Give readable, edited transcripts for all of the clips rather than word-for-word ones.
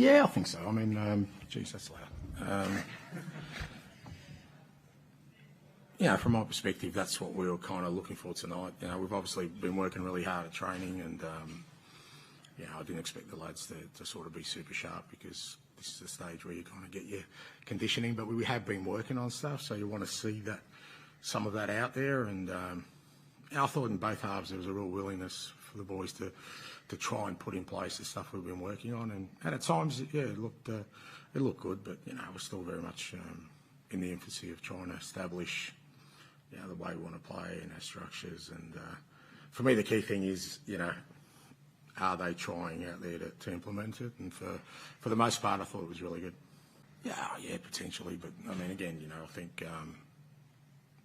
Yeah, I think so. I mean, geez, that's loud. From my perspective, that's what we were kind of looking for tonight. We've obviously been working really hard at training, and I didn't expect the lads to sort of be super sharp, because this is the stage where you kind of get your conditioning. But we have been working on stuff, so you want to see that, some of that out there. And I thought in both halves there was a real willingness for the boys to try and put in place the stuff we've been working on. And at times, it looked good, but we're still very much in the infancy of trying to establish the way we want to play and our structures. And for me, the key thing is, are they trying out there to implement it? And for the most part, I thought it was really good. Yeah, potentially. But I mean, again, I think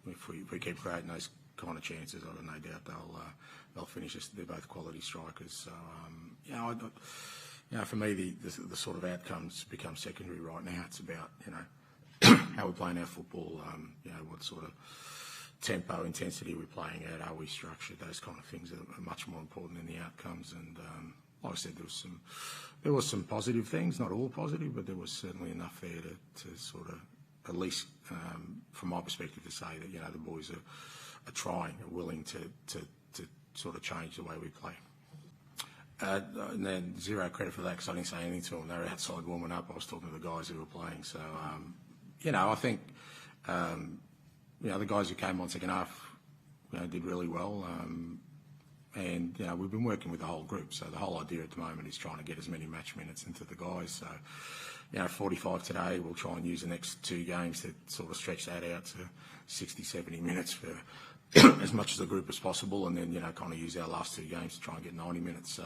if we keep creating those kind of chances, I've got no doubt they'll finish us. They're both quality strikers. So for me, the sort of outcomes become secondary right now. It's about how we're playing our football. What sort of tempo, intensity we're playing at, are we structured? Those kind of things are much more important than the outcomes. And like I said, there was some positive things, not all positive, but there was certainly enough there to sort of, at least from my perspective, to say that the boys are trying, are willing to sort of change the way we play. And then zero credit for that, because I didn't say anything to them. They were outside warming up. I was talking to the guys who were playing. So I think. The guys who came on second half, did really well. And we've been working with the whole group. So the whole idea at the moment is trying to get as many match minutes into the guys. So, 45 today, we'll try and use the next 2 games to sort of stretch that out to 60, 70 minutes for as much as the group as possible. And then, kind of use our last 2 games to try and get 90 minutes. So,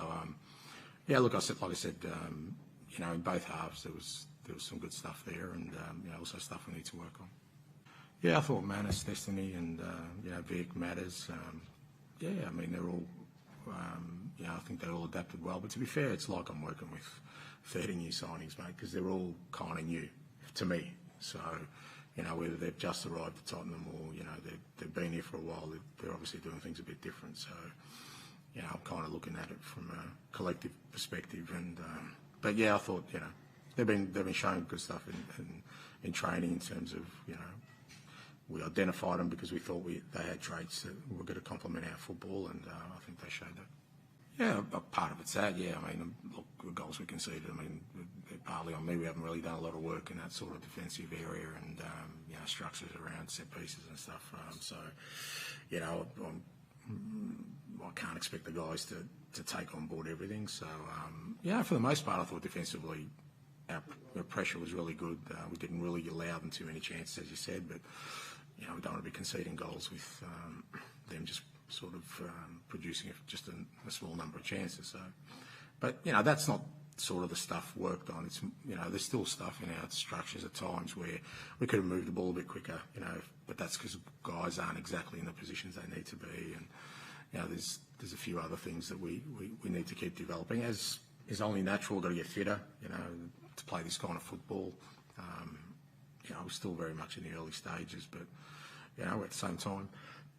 like I said, in both halves, there was some good stuff there, and, also stuff we need to work on. Yeah, I thought Manus, Destiny, and Vic, Matters. I mean, they're all. I think they all adapted well. But to be fair, it's like I'm working with 30 new signings, mate, because they're all kind of new to me. So, whether they've just arrived at Tottenham or they've been here for a while, they're obviously doing things a bit different. So, I'm kind of looking at it from a collective perspective. And but I thought they've been showing good stuff in training in terms of we identified them because we thought they had traits that were going to complement our football, and I think they showed that. Yeah, a part of it's that. Yeah, I mean, look, the goals we conceded, I mean, they're partly on me. We haven't really done a lot of work in that sort of defensive area and structures around set pieces and stuff. I can't expect the guys to take on board everything. So for the most part, I thought defensively our pressure was really good. We didn't really allow them too many chances, as you said, but we don't want to be conceding goals with them just sort of producing just a small number of chances. So, but that's not sort of the stuff worked on. It's there's still stuff in our structures at times where we could have moved the ball a bit quicker. But that's because guys aren't exactly in the positions they need to be, and there's a few other things that we need to keep developing. As is only natural, got to get fitter. To play this kind of football. We're still very much in the early stages, but at the same time,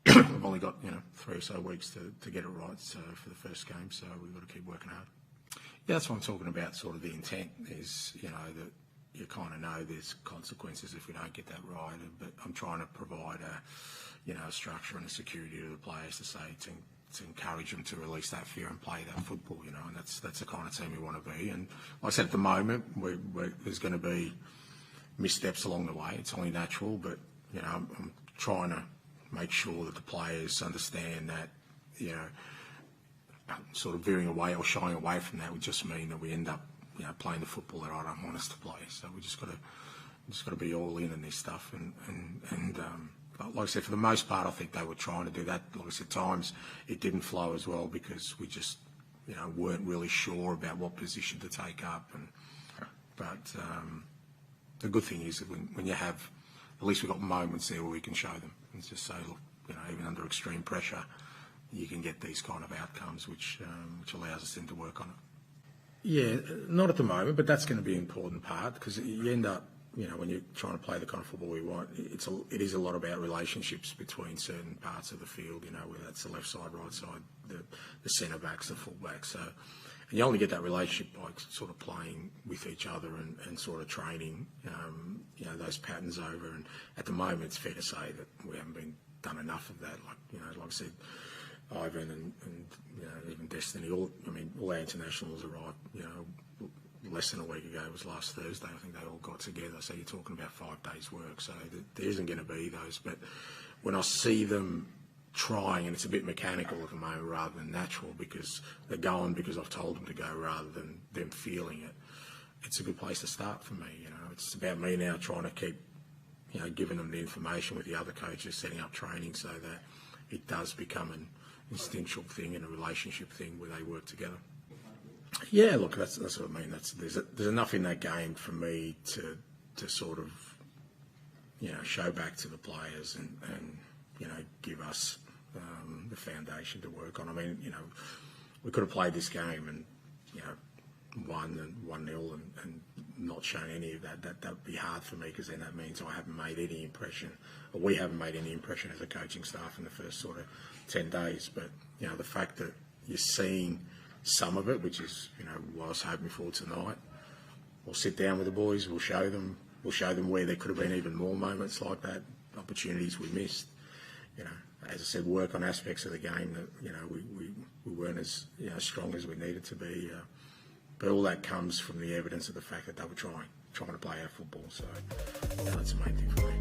we've only got 3 or so weeks to get it right. So for the first game, so we've got to keep working hard. Yeah, that's what I'm talking about. Sort of the intent is that you kind of know there's consequences if we don't get that right. But I'm trying to provide a structure and a security to the players to say to encourage them to release that fear and play that football, and that's the kind of team we want to be. And like I said, at the moment, there's going to be missteps along the way. It's only natural, but I'm trying to make sure that the players understand that sort of veering away or shying away from that would just mean that we end up playing the football that I don't want us to play. So we just got to be all in this stuff and like I said, for the most part, I think they were trying to do that. Like I said, at times it didn't flow as well because we just, weren't really sure about what position to take up. But the good thing is that when you have, at least we've got moments there where we can show them and just say, look, even under extreme pressure, you can get these kind of outcomes, which allows us then to work on it. Yeah, not at the moment, but that's going to be an important part because you end up, when you're trying to play the kind of football we want, it is a lot about relationships between certain parts of the field, whether that's the left side, right side, the centre backs, the full backs. So And you only get that relationship by sort of playing with each other and sort of training, you know, those patterns over. And at the moment, it's fair to say that we haven't done enough of that. Like, you know, like I said, Ivan and you know, even Destiny, all our internationals arrived, you know, less than a week ago. It was last Thursday. I think they all got together. So you're talking about 5 days' work. So there isn't going to be those. But when I see them trying, and it's a bit mechanical at the moment rather than natural, because they're going because I've told them to go rather than them feeling it, it's a good place to start for me. You know, it's about me now trying to keep, you know, giving them the information with the other coaches, setting up training so that it does become an instinctual thing and a relationship thing where they work together. Yeah, look, that's what I mean. There's enough in that game for me to sort of, you know, show back to the players and you know, give us the foundation to work on. I mean, you know, we could have played this game and, you know, won 1-0 and not shown any of that. That would be hard for me, because then that means I haven't made any impression, or we haven't made any impression as a coaching staff in the first sort of 10 days. But, you know, the fact that you're seeing some of it, which is, you know, what I was hoping for tonight, we'll sit down with the boys, we'll show them where there could have been even more moments like that, opportunities we missed. You know, as I said, work on aspects of the game that, you know, we weren't as, you know, strong as we needed to be. But all that comes from the evidence of the fact that they were trying to play our football. So, you know, that's the main thing for me.